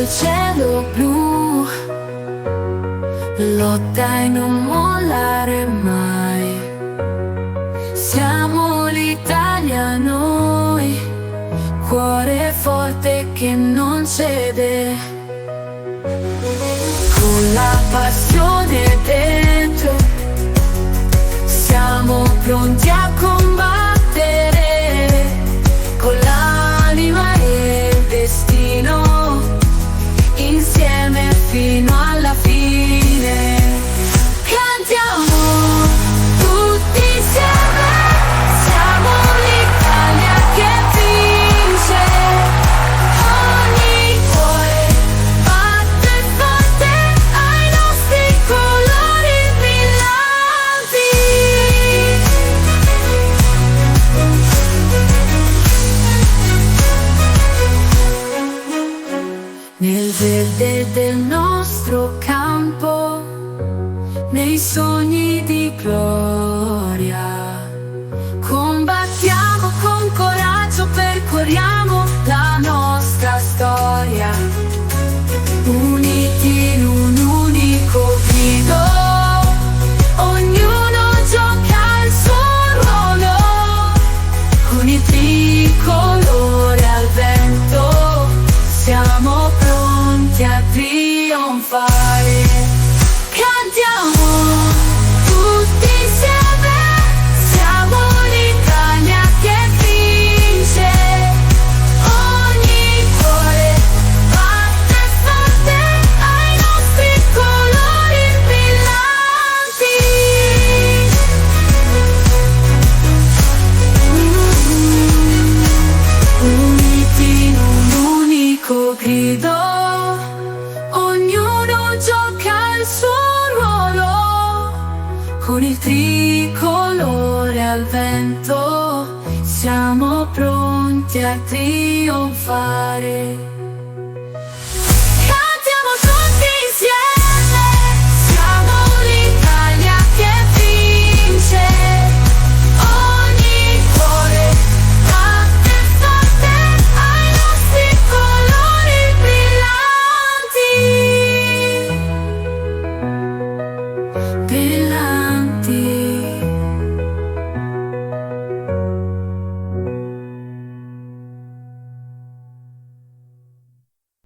il cielo blu, lotta e non mollare mai. Siamo l'Italia noi, cuore forte che non cede, con la passione dentro siamo pronti a combattere, con l'anima e il destino, insieme fino alla fine. Cantiamo tutti insieme, siamo l'Italia che vince. Ogni cuore batte forte ai nostri colori brillanti. Nel verde del nostro campo, nei sogni di gloria, combattiamo con coraggio, percorriamo la nostra storia, uniti in un unico grido, ognuno gioca il suo ruolo, con il tricolore al vento siamo pronti a trionfare. Cantiamo tutti insieme, siamo l'Italia che vince. Ogni cuore batte forte ai nostri colori brillanti. Uniti in un unico grido, ognuno gioca il suo ruolo, con il tricolore al vento siamo pronti a trionfare.